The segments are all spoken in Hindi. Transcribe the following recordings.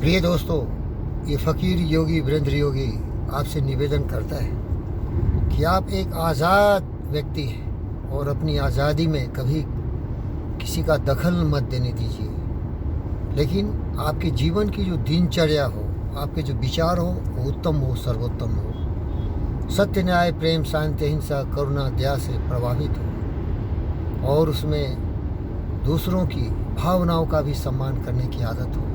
प्रिय दोस्तों, ये फ़कीर योगी वीरेंद्र योगी आपसे निवेदन करता है कि आप एक आज़ाद व्यक्ति हैं और अपनी आज़ादी में कभी किसी का दखल मत देने दीजिए। लेकिन आपके जीवन की जो दिनचर्या हो, आपके जो विचार हो, वो उत्तम हो, सर्वोत्तम हो, सत्य, न्याय, प्रेम, शांति, अहिंसा, करुणा, दया से प्रभावित हो और उसमें दूसरों की भावनाओं का भी सम्मान करने की आदत हो।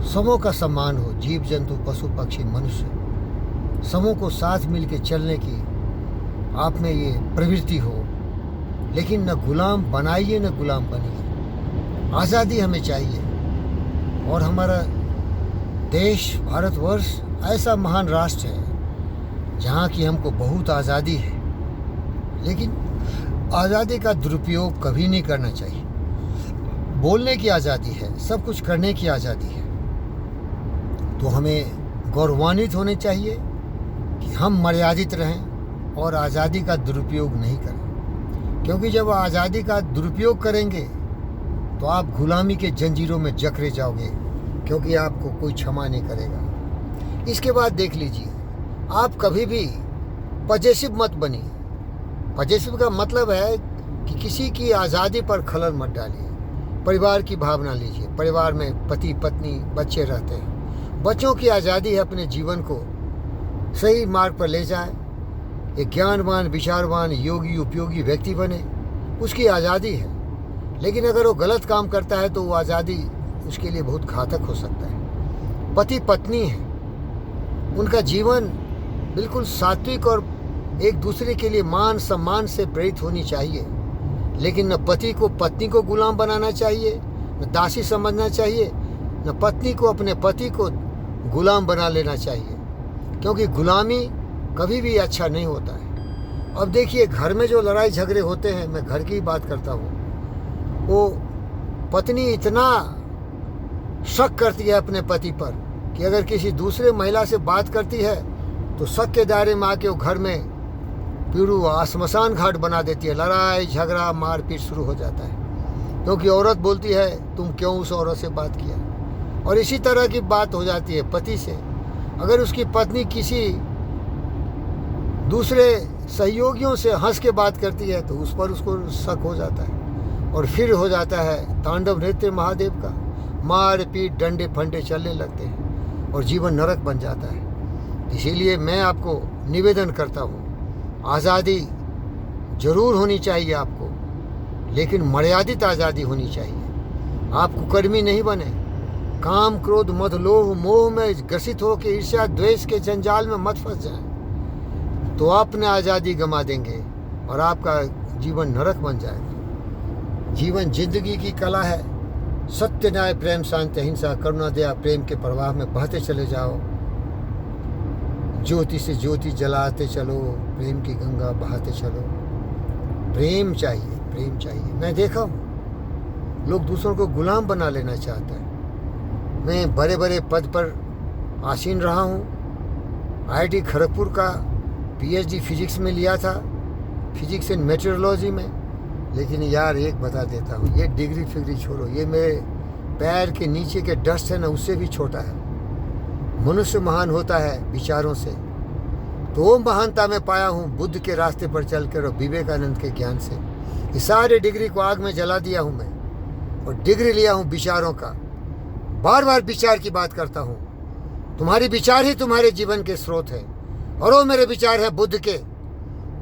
समूह का सम्मान हो, जीव जंतु, पशु पक्षी, मनुष्य, समूह को साथ मिल के चलने की आप में ये प्रवृत्ति हो। लेकिन न गुलाम बनाइए न गुलाम बनिए। आज़ादी हमें चाहिए और हमारा देश भारतवर्ष ऐसा महान राष्ट्र है जहाँ की हमको बहुत आज़ादी है, लेकिन आज़ादी का दुरुपयोग कभी नहीं करना चाहिए। बोलने की आज़ादी है, सब कुछ करने की आज़ादी है, तो हमें गौरवान्वित होने चाहिए कि हम मर्यादित रहें और आज़ादी का दुरुपयोग नहीं करें। क्योंकि जब आज़ादी का दुरुपयोग करेंगे तो आप गुलामी के जंजीरों में जकड़े जाओगे, क्योंकि आपको कोई क्षमा नहीं करेगा। इसके बाद देख लीजिए, आप कभी भी पजेसिव मत बनिए। पजेसिव का मतलब है कि किसी की आज़ादी पर खलल मत डालिए। परिवार की भावना लीजिए। परिवार में पति पत्नी बच्चे रहते हैं, बच्चों की आज़ादी है अपने जीवन को सही मार्ग पर ले जाए, एक ज्ञानवान, विचारवान, योगी, उपयोगी व्यक्ति बने, उसकी आज़ादी है। लेकिन अगर वो गलत काम करता है तो वो आज़ादी उसके लिए बहुत घातक हो सकता है। पति पत्नी है, उनका जीवन बिल्कुल सात्विक और एक दूसरे के लिए मान सम्मान से प्रेरित होनी चाहिए। लेकिन न पति को पत्नी को गुलाम बनाना चाहिए, न दासी समझना चाहिए, न पत्नी को अपने पति को गुलाम बना लेना चाहिए, क्योंकि गुलामी कभी भी अच्छा नहीं होता है। अब देखिए, घर में जो लड़ाई झगड़े होते हैं, मैं घर की बात करता हूँ, वो पत्नी इतना शक करती है अपने पति पर कि अगर किसी दूसरे महिला से बात करती है तो शक के दायरे में आके वो घर में पीड़ू श्मशान घाट बना देती है। लड़ाई झगड़ा मारपीट शुरू हो जाता है, क्योंकि औरत बोलती है तुम क्यों उस औरत से बात किया। और इसी तरह की बात हो जाती है पति से। अगर उसकी पत्नी किसी दूसरे सहयोगियों से हंस के बात करती है तो उस पर उसको शक हो जाता है और फिर हो जाता है तांडव नृत्य महादेव का। मार पीट डंडे फंडे चलने लगते हैं और जीवन नरक बन जाता है। इसीलिए मैं आपको निवेदन करता हूँ, आज़ादी जरूर होनी चाहिए आपको, लेकिन मर्यादित आज़ादी होनी चाहिए। आप कुकर्मी नहीं बने, काम क्रोध मद लोभ मोह में ग्रसित होकर ईर्ष्या द्वेष के जंजाल में मत फंस जाएं, तो आपने आज़ादी गंवा देंगे और आपका जीवन नरक बन जाएगा। जीवन जिंदगी की कला है। सत्य, न्याय, प्रेम, शांति, अहिंसा, करुणा, दया, प्रेम के प्रवाह में बहते चले जाओ। ज्योति से ज्योति जलाते चलो, प्रेम की गंगा बहाते चलो। प्रेम चाहिए, प्रेम चाहिए। मैं देखा हूँ लोग दूसरों को गुलाम बना लेना चाहता है। मैं बड़े बड़े पद पर आसीन रहा हूँ। IIT खड़गपुर का PhD फिजिक्स में लिया था, फिजिक्स एंड मेटेरोलॉजी में। लेकिन यार एक बता देता हूँ, ये डिग्री फिग्री छोड़ो, ये मेरे पैर के नीचे के डस्ट है ना, उससे भी छोटा है। मनुष्य महान होता है विचारों से, तो वो महानता मैं पाया हूँ बुद्ध के रास्ते पर चलकर और विवेकानंद के ज्ञान से। ये सारे डिग्री को आग में जला दिया हूँ मैं, और डिग्री लिया हूँ विचारों का। बार बार विचार की बात करता हूँ। तुम्हारी विचार ही तुम्हारे जीवन के स्रोत है, और वो मेरे विचार है बुद्ध के,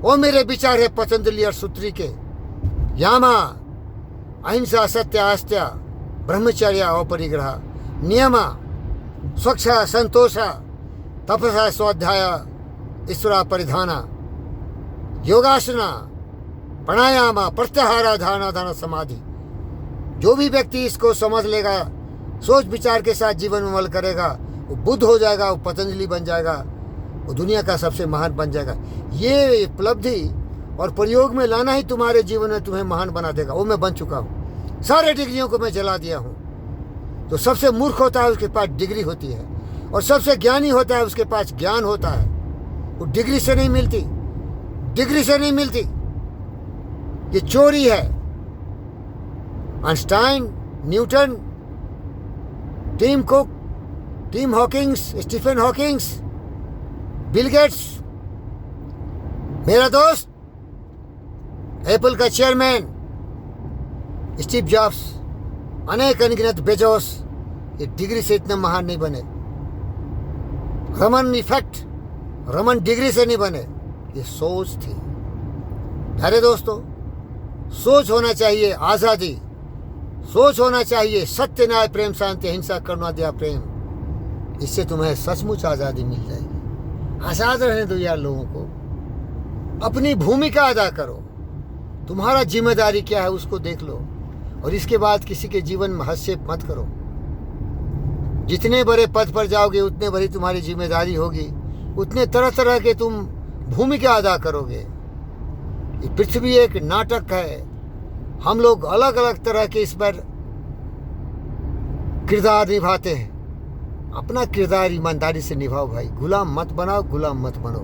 वो मेरे विचार है पतंजलि और सूत्री के। यामा, अहिंसा, सत्य, आस्त्या, ब्रह्मचर्य, अपरिग्रह, नियमा, स्वच्छ, संतोषा, तपसा, स्वाध्याय, ईश्वरा परिधाना, योगासना, प्राणायाम, प्रत्याहार, धारणा, धारणा, समाधि। जो भी व्यक्ति इसको समझ लेगा, सोच विचार के साथ जीवन में अमल करेगा, वो बुद्ध हो जाएगा, वो पतंजलि बन जाएगा, वो दुनिया का सबसे महान बन जाएगा। ये उपलब्धि और प्रयोग में लाना ही तुम्हारे जीवन में तुम्हें महान बना देगा। वो मैं बन चुका हूँ। सारे डिग्रियों को मैं जला दिया हूँ। तो सबसे मूर्ख होता है उसके पास डिग्री होती है, और सबसे ज्ञानी होता है उसके पास ज्ञान होता है। वो डिग्री से नहीं मिलती, डिग्री से नहीं मिलती, ये चोरी है। Einstein, Newton, Tim Cook, Tim Hawkings, Stephen Hawkings, Bill Gates, मेरा दोस्त एप्पल का चेयरमैन स्टीव जॉब्स, अनेक अनगिनत बेजोस, ये डिग्री से इतना महान नहीं बने। रमन इफेक्ट, रमन डिग्री से नहीं बने, ये सोच थी। प्यारे दोस्तों, सोच होना चाहिए आज़ादी, सोच होना चाहिए सत्य, न्याय, प्रेम, शांति, अहिंसा, करुणा, दया, प्रेम। इससे तुम्हें सचमुच आज़ादी मिल जाएगी। आज़ाद रहने दो यार लोगों को, अपनी भूमिका अदा करो। तुम्हारा जिम्मेदारी क्या है उसको देख लो, और इसके बाद किसी के जीवन में हस्तक्षेप मत करो। जितने बड़े पद पर जाओगे उतने बड़ी तुम्हारी जिम्मेदारी होगी, उतने तरह तरह के तुम भूमिका अदा करोगे। ये पृथ्वी एक नाटक है, हम लोग अलग अलग तरह के इस पर किरदार निभाते हैं। अपना किरदार ईमानदारी से निभाओ भाई, गुलाम मत बनाओ, गुलाम मत बनो,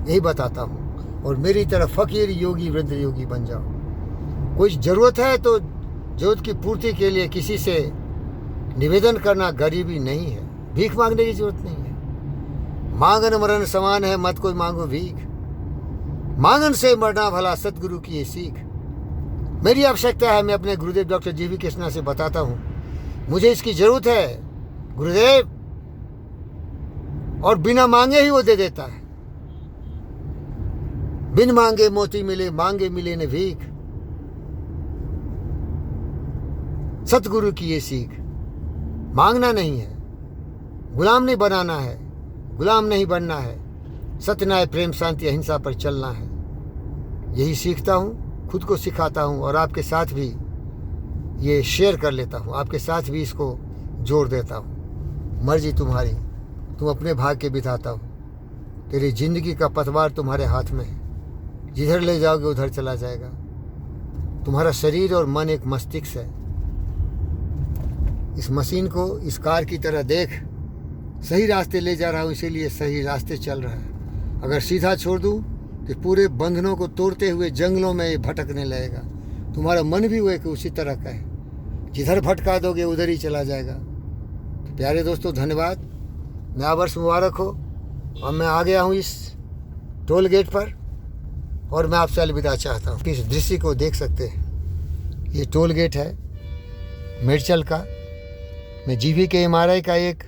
यही बताता हूँ। और मेरी तरह फकीर योगी वीरेंद्र योगी बन जाओ। कोई ज़रूरत है तो ज़रूरत की पूर्ति के लिए किसी से निवेदन करना गरीबी नहीं है, भीख मांगने की जरूरत नहीं है। मांगन मरण समान है, मत कोई मांगो भीख, मांगन से मरना भला, सतगुरु की ये सीख। मेरी आवश्यकता है, मैं अपने गुरुदेव डॉक्टर जी वी कृष्णा से बताता हूँ, मुझे इसकी जरूरत है गुरुदेव, और बिना मांगे ही वो दे देता है। बिन मांगे मोती मिले, मांगे मिले न भीख, सतगुरु की ये सीख। मांगना नहीं है, गुलाम नहीं बनाना है, गुलाम नहीं बनना है, सत्य, न्याय, प्रेम, शांति, अहिंसा पर चलना है। यही सीखता हूँ, खुद को सिखाता हूँ, और आपके साथ भी ये शेयर कर लेता हूँ, आपके साथ भी इसको जोड़ देता हूँ। मर्जी तुम्हारी, तुम अपने भाग के बिताता हो। तेरी जिंदगी का पतवार तुम्हारे हाथ में है, जिधर ले जाओगे उधर चला जाएगा। तुम्हारा शरीर और मन एक मस्तिष्क है। इस मशीन को इस कार की तरह देख, सही रास्ते ले जा रहा हूँ, इसीलिए सही रास्ते चल रहा है। अगर सीधा छोड़ दूँ तो पूरे बंधनों को तोड़ते हुए जंगलों में ये भटकने लगेगा। तुम्हारा मन भी वो एक उसी तरह का है, जिधर भटका दोगे उधर ही चला जाएगा। तो प्यारे दोस्तों, धन्यवाद। नया वर्ष मुबारक हो। और मैं आ गया हूँ इस टोल गेट पर, और मैं आपसे अलविदा चाहता हूँ। इस दृश्य को देख सकते हैं, ये टोल गेट है मेडचल का। मैं GVK का एक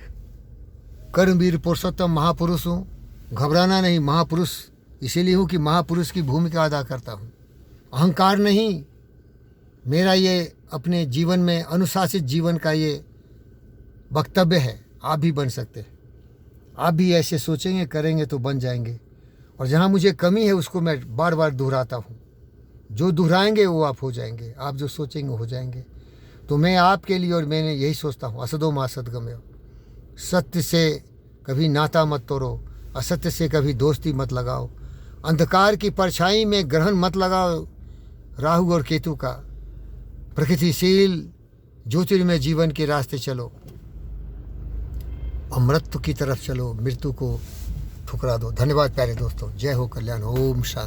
कर्मवीर पुरुषोत्तम महापुरुष हूँ। घबराना नहीं, महापुरुष इसीलिए हूँ कि महापुरुष की भूमिका अदा करता हूँ। अहंकार नहीं, मेरा ये अपने जीवन में अनुशासित जीवन का ये वक्तव्य है। आप भी बन सकते हैं, आप भी ऐसे सोचेंगे करेंगे तो बन जाएंगे। और जहाँ मुझे कमी है उसको मैं बार बार दोहराता हूँ। जो दोहराएंगे वो आप हो जाएंगे, आप जो सोचेंगे हो जाएंगे। तो मैं आपके लिए, और मैंने यही सोचता हूँ, असदो मा सद्गमय, सत्य से कभी नाता मत तोड़ो, असत्य से कभी दोस्ती मत लगाओ, अंधकार की परछाई में ग्रहण मत लगाओ राहु और केतु का, प्रकृतिशील ज्योतिर्मय जीवन के रास्ते चलो, अमृत की तरफ चलो, मृत्यु को ठुकरा दो। धन्यवाद प्यारे दोस्तों, जय हो, कल्याण, ओम शांति।